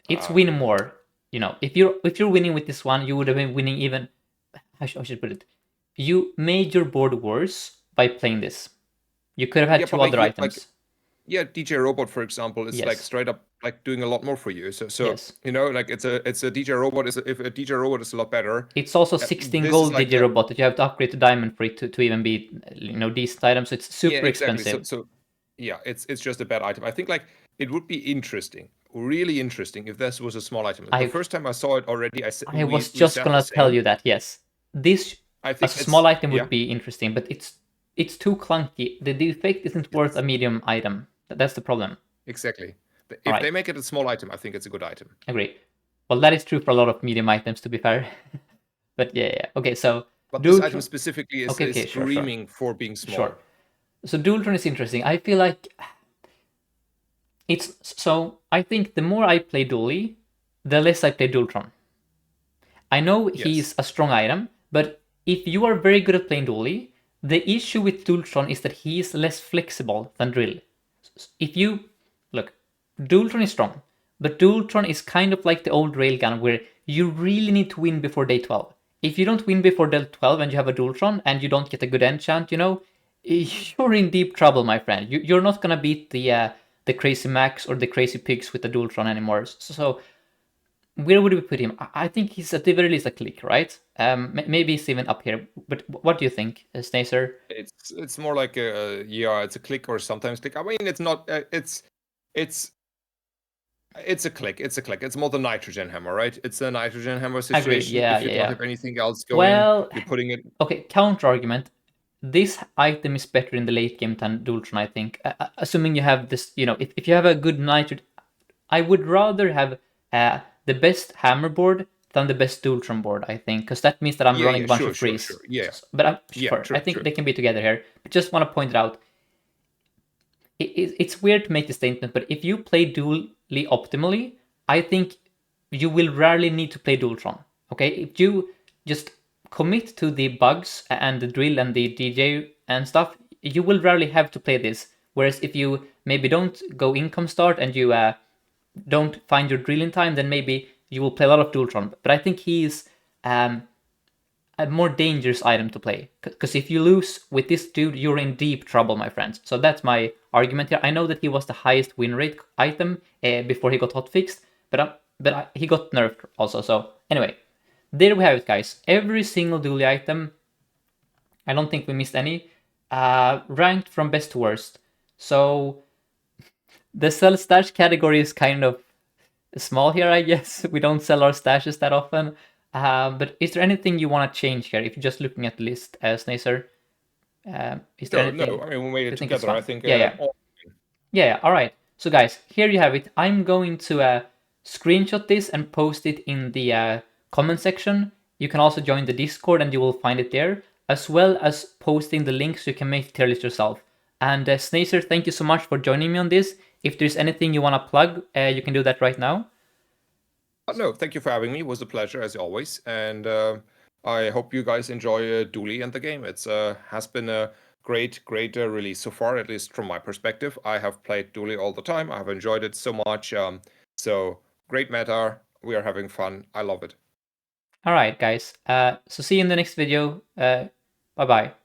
It's win um more. If you're winning with this one, you would have been winning even. I should put it. You made your board worse by playing this. You could have had yeah, two but like other like items. yeah, DJ Robot for example is like Yes, straight up like doing a lot more for you. So yes. like it's a DJ Robot is if a DJ Robot is a lot better. It's also 16 This is gold like DJ robot that you have to upgrade to diamond for it to even be decent item. So it's yeah, super exactly. So expensive. so yeah, it's just a bad item. I think like it would be interesting, really interesting if this was a small item. The I first time I saw it already, I was we just said the gonna tell same. you that, yes. This I think as a small it's item yeah, would be interesting, but it's too clunky. The effect isn't worth a it's medium item. That's the problem. exactly. All If right, they make it a small item, I think it's a good item. agree. Well, that is true for a lot of medium items, to be fair. But yeah, yeah. Okay, so But this item Dualtron. specifically Okay, is okay, sure, sure, screaming for being sure. small. So Dualtron is interesting. I feel like it's so. I think the more I play Dooley, the less I play Dualtron. I know Yes. he's a strong item, but if you are very good at playing Dooley, the issue with Dualtron is that he is less flexible than Drill. If you look, Dualtron is strong, but Dualtron is kind of like the old railgun where you really need to win before day 12. If you don't win before day 12 and you have a Dualtron and you don't get a good enchant, you're in deep trouble, my friend. You're not gonna beat the crazy Max or the crazy pigs with the Dualtron anymore. So where would we put him? I think he's at the very least a click, right? Maybe he's even up here. But what do you think, Snazer? It's more like it's a click or sometimes click. I mean, it's not. It's it's a click. It's a click. It's more the nitrogen hammer, right? It's a nitrogen hammer Agreed. situation. Yeah, If you yeah, don't yeah. have anything else going, Well, you're putting it. okay. Counter argument. This item is better in the late game than Dultron, I think. Assuming you have this, if you have a good nitrogen, I would rather have the best hammer board than the best Dultron board, I think, because that means that I'm Yeah, running yeah, a bunch of sure. freeze. Yeah, But yeah, I true, think true. they can be together here. But just want to point it out. It's weird to make the statement, but if you play Dually optimally, I think you will rarely need to play Dualtron. Okay, if you just commit to the bugs and the drill and the DJ and stuff, you will rarely have to play this. Whereas if you maybe don't go income start and you don't find your drill in time, then maybe you will play a lot of Dualtron. But I think he's um, a more dangerous item to play. Because if you lose with this dude, you're in deep trouble, my friends. So that's my argument here. I know that he was the highest win rate item before he got hotfixed, but he got nerfed also. So anyway, there we have it, guys. Every single Dooley item, I don't think we missed any, ranked from best to worst. So the sell stash category is kind of small here, I guess. We don't sell our stashes that often. But is there anything you want to change here? If you're just looking at the list, Snazer, is there anything? No. I mean, we made it think it's together. I fine? think. Yeah. Yeah. All right. So guys, here you have it. I'm going to screenshot this and post it in the comment section. You can also join the Discord and you will find it there, as well as posting the link so you can make the tier list yourself. And Snazer, thank you so much for joining me on this. If there's anything you want to plug, you can do that right now. No, thank you for having me. It was a pleasure as always, and I hope you guys enjoy Dooley and the game. It's has been a great release so far, at least from my perspective. I have played Dooley all the time. I have enjoyed it so much. So great meta. We are having fun. I love it. All right, guys. So see you in the next video. Bye bye.